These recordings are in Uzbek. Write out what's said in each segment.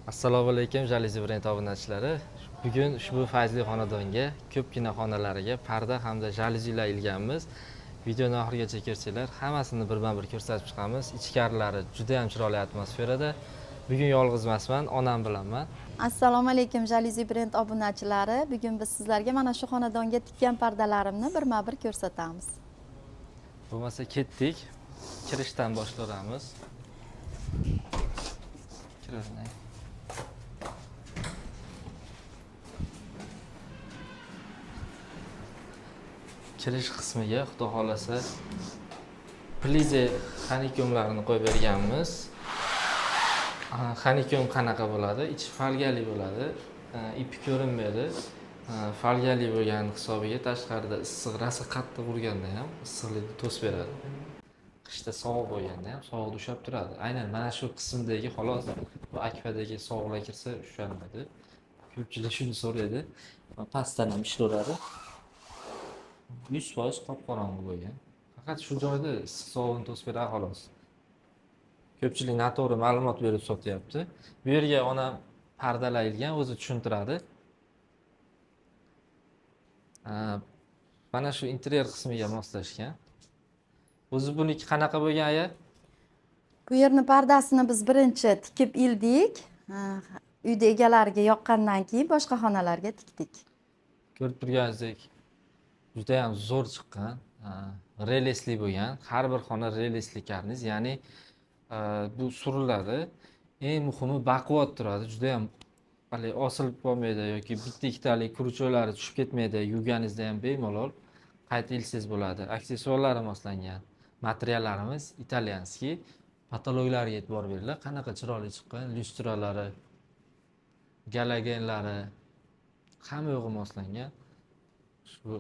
Assalomu alaykum Jalizi brend obunachilari. Bugun ushbu fayzli xonadonga, ko'pgina xonalariga parda hamda jalizilar ilganmiz. Videoni oxirigacha ko'rsanglar, hammasini birma-bir ko'rsatib chiqamiz. Ichkarilari juda ham chiroyli atmosferada. Bugun yolg'iz emasman, onam bilanman. Assalomu alaykum Jalizi brend obunachilari. Bugun biz sizlarga mana shu xonadonga tikkan pardalarimni birma-bir ko'rsatamiz. Bo'lmasa ketdik. Kirishdan boshlaymiz. Kiraveraylik. Kirish qismiga xudo xolasa plize xanikumlarini qo'yib berganmiz. Xanikum qanaqa bo'ladi? Ichi falgali bo'ladi. Ipi ko'rinmaydi. Falgali bo'lgan hisobiga tashqarida issiq rasa qattiq urganda ham issiqlikni to'sib beradi. Qishda sovuq bo'lganda ham sovuqda ushlab turadi. Aynan mana shu qismdagi xolos bu akvadagi sovuqlar kirsa ushlanmaydi. Ko'pchilik shuni so'raydi. Pastdan ham ishlaveradi. 100% qop-qorong'i bo'lgan. Faqat shu joyda issiq sovuqni to'sib beradi xolos. Ko'pchilik noto'g'ri ma'lumot berib sotyapti. Bu yerga onam pardalar ilgan, o'zi tushuntiradi. Mana shu interyer qismiga moslashgan. O'zi buniki qanaqa bo'lgan aya? Bu yerni pardasini biz birinchi tikib ildik. Uyda egalariga yoqqandan keyin boshqa xonalarga tikdik. Ko'rib turganingizdek juda ham zo'r chiqqan. Relesli bo'lgan. Har bir xona relesli karniz, ya'ni bu suriladi. Eng muhimi baquvvat turadi. Juda ham hali osilib qolmaydi yoki bitta ikkitalik kruchoylari tushib ketmaydi. Yuvganingizda ham bemalol qayta ilsangiz bo'ladi. Aksessuarlari moslangan. Materiallarimiz italyanskiy. Patologlarga e'tibor beringlar. Qanaqa chiroyli chiqqan, lyustralari, galagenlari hamma yo'g'i moslangan. Shu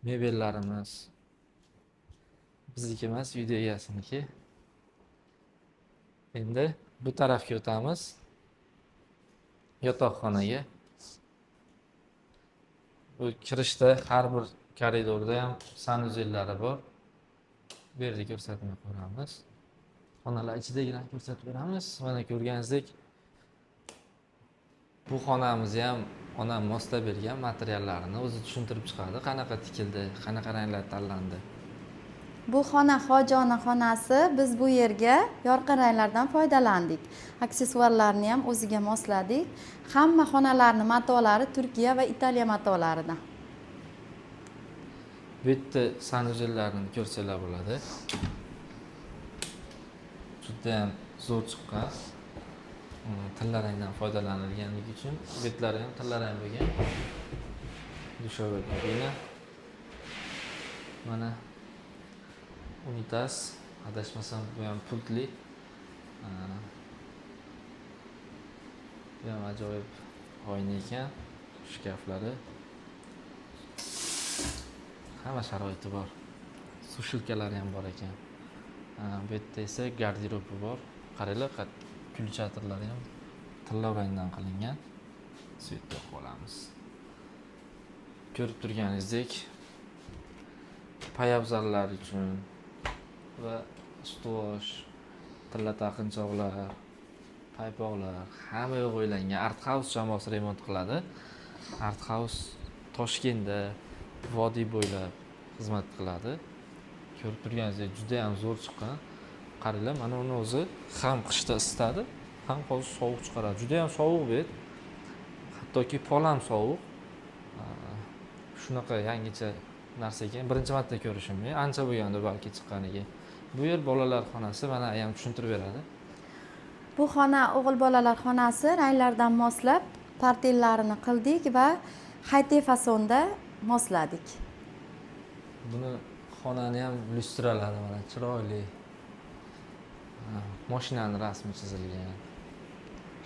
mebellarimiz bizniki emas, uyda egasiniki. Endi bu tarafga o'tamiz. Yotoqxonaga. Bu kirishda har bir koridorda ham sanuzellari bor. Bu yerda ko'rsatmay qo'yamiz. Xonalar ichidagilarni ko'rsatib beramiz. Mana ko'rganingizdek bu xonamizni ham onam moslab bergan materiallarini o'zi tushuntirib chiqadi. Qanaqa tikildi, qanaqa ranglar tanlandi. Bu xona hojona xonasi. Biz bu yerga yorqin ranglardan foydalandik. Aksessuarlarni ham o'ziga mosladik. Hamma xonalarning matolari Turkiya va Italiya matolaridan. Bu yerda sanuzellarini ko'rsanglar bo'ladi. Juda ham zo'r chiqqan. Tilla rangdan foydalanilganligi uchun betlari ham tilla rang bo'lgan. Dushovoy kabina. Mana unitaz, adashmasam bu ham pultli. Bu ham ajoyib oyna ekan. Shkaflari. Hamma sharoiti bor. Sushilkalari ham bor ekan. Bu yerda esa garderobi bor. Qaranglar, kul chatirlari ham tilla rangdan qilingan. Svetda qolamiz. Ko'rib turganingizdek, poyabzallar uchun va ustvosh, tilla taqinchoqlar, paypoqlar hamma yo'q o'ylangan. Art House jamoasi remont qiladi. Art House Toshkentda vodiy bo'ylab xizmat qiladi. Ko'rib turganingizdek juda ham zo'r chiqqan. Qaranglar, mana uni o'zi ham qishda isitadi, ham hozir sovuq chiqaradi. Juda ham sovuq bu. Hattoki pol ham sovuq. Shunaqa yangicha narsa ekan. Birinchi marta ko'rishim. Ancha bo'lgandi balki chiqqaniga. Bu yer bolalar xonasi, mana ham tushuntirib beradi. Bu xona o'g'il bolalar xonasi. Ranglardan moslab partellarini qildik va hayte fasonda mosladik. Buni xonani ham lyustralari mana chiroyli. Mashinaning rasmi chizilgan.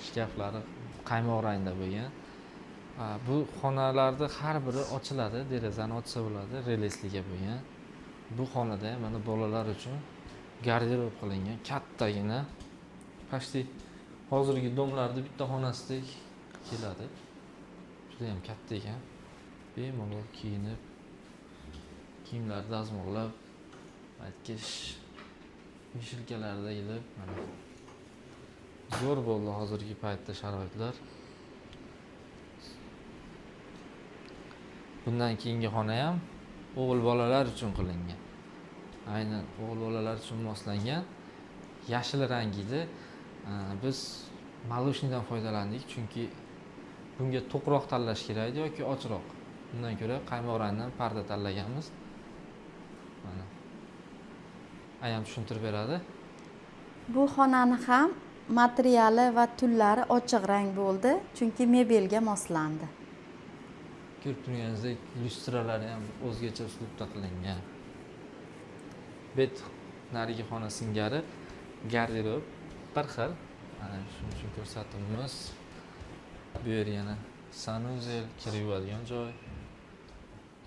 Shkaflari qaymoq rangda bo'lgan. Bu xonalarda har biri ochiladi, derazani ochsa bo'ladi, relesliga bo'lgan. Bu xonada ham mana bolalar uchun garderob qilingan, kattagina. Почти hozirgi domlarda bitta xonasidek keladi. Juda ham katta ekan. Bemalol kiyinib, kiyimlarni dazmollab, aytkish yishilkalarda ilib, mana zo'r bo'ldi hozirgi paytda sharoitlar. Bundan keyingi xona ham o'g'il bolalar uchun qilingan. Aynan o'g'il bolalar uchun moslangan. Yashil rang edi. Biz maloshnidan foydalandik, chunki bunga to'qroq tanlash kerak edi yoki ochroq. Bundan ko'ra qaymoq rangdan parda tanlaganmiz. Mana. Ayam tushuntirib beradi. Bu xonani ham materiali va tullari ochiq rang bo'ldi, chunki mebelga moslandi. Ko'rib turganingizdek, lyustralari ham o'zgacha uslubda qilingan. Bet narigi xona singari garderob bir xil. Mana shuning uchun ko'rsatibmiz. Bu yer yana sanuzel, kirib yuvadigan joy.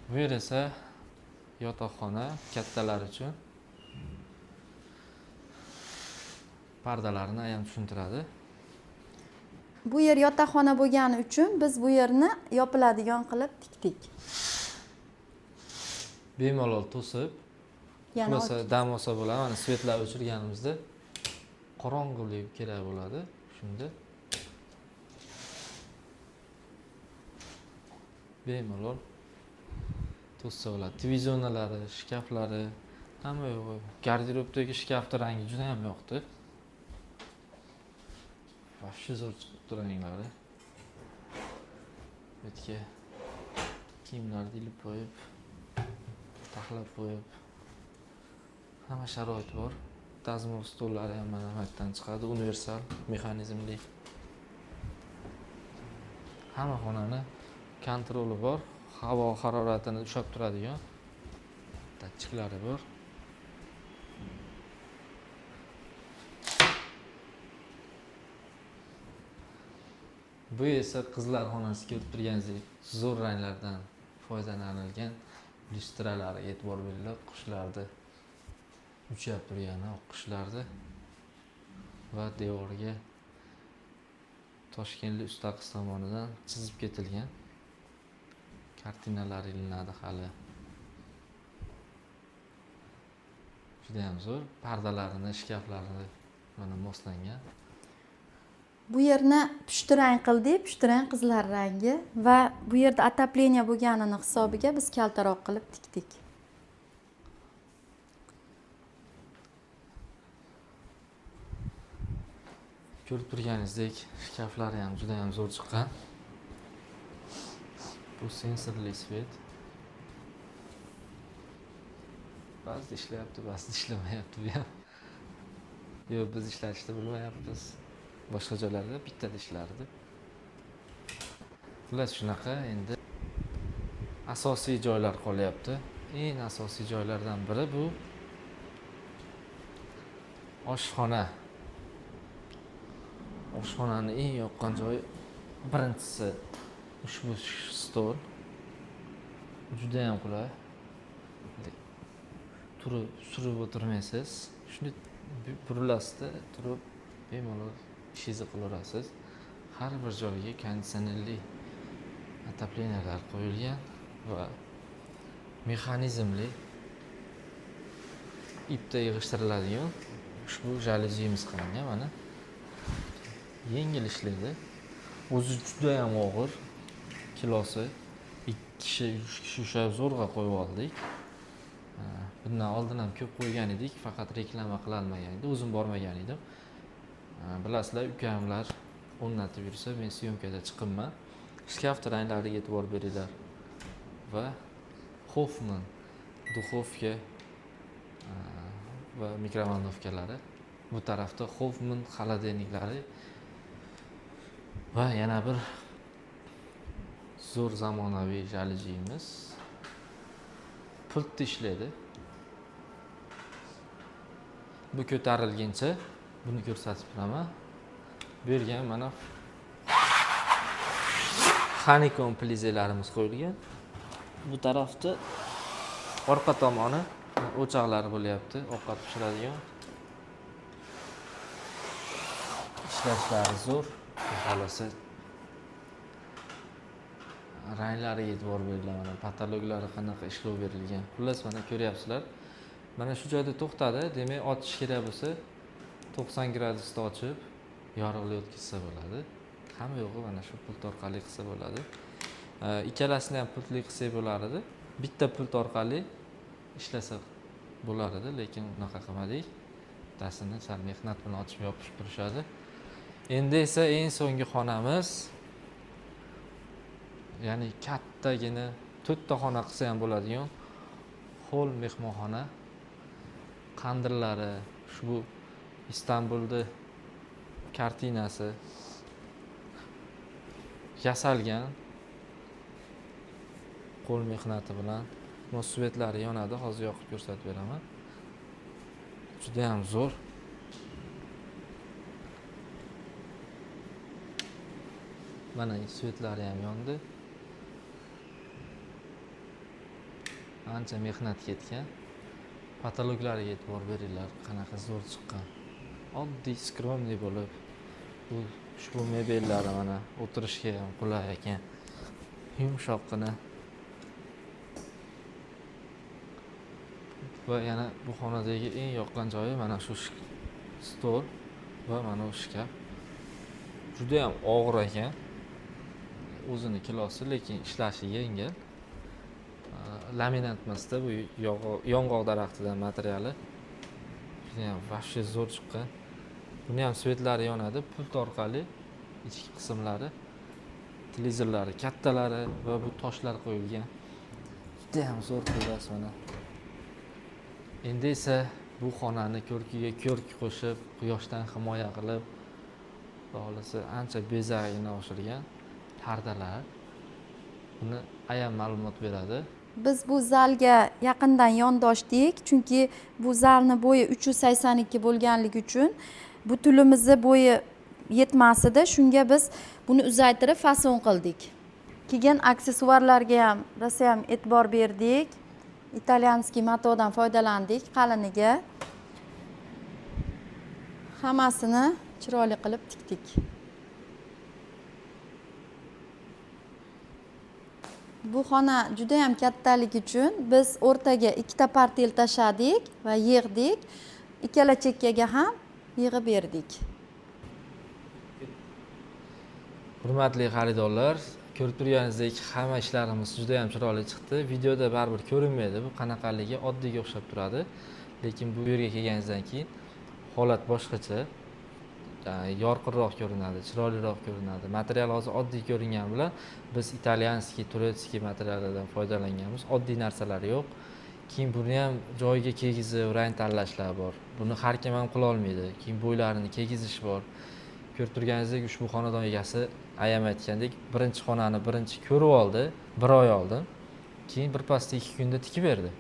Bu yer esa yotoqxona kattalar uchun. Pardalarni ham tushuntiradi. Bu yer yotoqxona bo'lgani uchun biz bu yerni yopiladigan qilib tikdik. Bemalol to'sib, Yana bo'lsa dam olsa bo'ladi. Mana svetlar o'chirganimizda qorong'ulik kerak bo'ladi. Shunda bemalol to'ssa bo'ladi. Televizorlari, shkaflari, hamma yo'q. Garderobdagi shkafni rangi juda ham yoqdi. Vashshi zo'r chiqibdi ranglari. Bu yerga kiyimlarni ilib qo'yib, taxlab qo'yib, hamma sharoit bor. Dazmol stollari ham mana bu yerdan chiqadi, universal mexanizmli. Hamma xonani kontroli bor, havo haroratini ushlab turadigan datchiklari bor. Bu esa qizlar xonasi, ko'rib turganingizdek zo'r ranglardan foydalanilgan lyustralarga e'tibor beringlar. Qushlarni uchab turgani oq qushlarni va devorga Toshkentlik usta qiz tomonidan chizib ketilgan kartinalar ilinadi hali. Juda ham zo'r. Pardalarini, shkaflarini mana moslangan. Bu yerni pushtirang qildik, pushtirang qizlar rangi va bu yerda отопление bo'lganini hisobiga biz kaltaroq qilib tikdik. Ko'rib turganingizdek, shkaflari ham juda ham zo'r chiqqan. Bu sensorli svet. Ba'zida ishlayapti, ba'zida ishlamayapti bu ham. Yo'q, biz ishlatishni bilmayapmiz. Boshqa joylarda bittada ishlardi. Xullas shunaqa. Endi asosiy joylar qolyapti. Eng asosiy joylardan biri bu oshxona. Oshxonani eng yoqqan joyi birinchisi ushbu stol. Juda ham qulay. Turib surib o'tirmaysiz. Shuni burilasizda turib bemalol ishingizni qilaverasiz. Har bir joyga konditsionerli отоплениялар qo'yilgan va mexanizmli ipda yig'ishtiriladigan ushbu jaluzimiz qilingan. Mana yengil ishlaydi. O'zi juda ham og'ir. Kilosi 2 kishi, 3 kishi ushlab zo'rg'a qo'yib oldik. Bundan oldin ham ko'p qo'ygan edik, faqat reklama qila olmagan edi. O'zim bormagan edim. Bilasizlar, ukamlar o'rnatib yursa, men syomkada chiqimman. Shkaf ranglariga e'tibor beringlar. Va Hoffman duxovka va mikrovolnovkalari. Bu tarafda Hoffman xolodilniklari va yana bir zo'r zamonaviy jaluzimiz. Pultda ishlaydi. Bu ko'tarilguncha buni ko'rsatib turaman. Bu yerga mana honeycomb plizelarimiz qo'yilgan. Bu tarafda orqa tomoni o'choqlari bo'lyapti, ovqat pishiradigan. Ishlashlari zo'r. Xolasi ranglariga e'tibor beringlar. Mana patologlari qanaqa ishlov berilgan. Xullas mana ko'ryapsizlar. Mana shu joyda to'xtadi. Demak, ochish kerak bo'lsa 90 gradusda ochib yorug'li o'tkazsa bo'ladi. Hamma yo'g'i mana shu pult orqali qilsa bo'ladi. Ikkalasini ham pultli qilsak bo'lar edi. Bitta pult orqali ishlasa bo'lar edi, lekin unaqa qilmadik. Bittasini sal mehnat bilan ochib yopishib turishadi. Endi esa eng so'nggi xonamiz, ya'ni kattagina 4 ta xona qilsa ham bo'ladigan hol mehmonxona. Qandillari, ushbu Istanbulda kartinasi yasalgan qo'l mehnati bilan svetlari yonadi. Hozir yoqib ko'rsatib beraman. Juda ham zo'r. Mana svetlari ham yondi. Ancha mehnat ketgan. Patologlariga e'tibor beringlar, qanaqa zo'r chiqqan. Oddiy, skromniy bo'lib, ushbu mebellari mana o'tirishga ham qulay ekan. Yumshoqqina. Va yana bu xonadagi eng yoqqan joyi mana shu stol va mana bu shkaf. Juda ham og'ir ekan. O'zini kilosi, lekin ishlashi yengil. Laminat emasda, bu yong'oq daraxtidan materiali. Juda ham vashshe zo'r chiqqan. Buni ham svetlari yonadi, pult orqali ichki qismlari, televizorlari kattalari va bu toshlar qo'yilgan. Juda ham zo'r qildi mana. Endi esa bu xonani ko'rkiga ko'rk qo'shib, quyoshdan himoya qilib, xohlasa ancha bezagini oshirgan pardalar. Buni ayam ma'lumot beradi. Biz bu zalga yaqindan yondoshdik, chunki bu zalni bo'yi 382 bo'lganligi uchun bu tulimizni bo'yi yetmas edi. Shunga biz buni uzaytirib fason qildik. Keyin aksessuarlarga ham rosa ham e'tibor berdik. Italyanskiy matodan foydalandik qaliniga. Hammasini chiroyli qilib tikdik. Bu xona juda ham kattaligi uchun biz o'rtaga 2 ta partel tashadik va yig'dik. Ikkala chekkaga ham yig'ib berdik. Hurmatli xaridorlar, ko'rib turganingizdek hamma ishlarimiz juda ham chiroyli chiqdi. Videoda baribir ko'rinmaydi, bu qanaqaligi oddiyga o'xshab turadi. Lekin bu yerga kelganingizdan keyin holat boshqacha, yorqinroq ko'rinadi, chiroyliroq ko'rinadi. Material hozir oddiy ko'ringani bilan biz italyanskiy, turetskiy materiallardan foydalanganmiz. Oddiy narsalar yo'q. Keyin buni ham joyiga kiygizib, rang tanlashlar bor. Buni har kim ham qila olmaydi. Keyin bo'ylarini kiygizish bor. Ko'rib turganingizdek, ushbu xonadon egasi ayam aytgandek, birinchi xonani birinchi ko'rib oldi, 1 oy oldin. Keyin birpasda 2 kunda tikib berdi.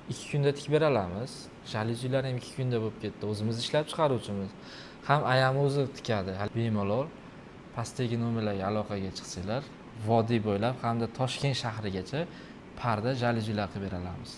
2 kunda tikib bera olamiz. Jalyuzilar ham 2 kunda bo'lib ketdi. O'zimiz ishlab chiqaruvchimiz. Ham ayam o'zi tikadi. Bemalol pastdagi nomerlarga aloqaga chiqsanglar, vodiy bo'ylab hamda Toshkent shahrigacha parda jalyuzilar qilib bera olamiz.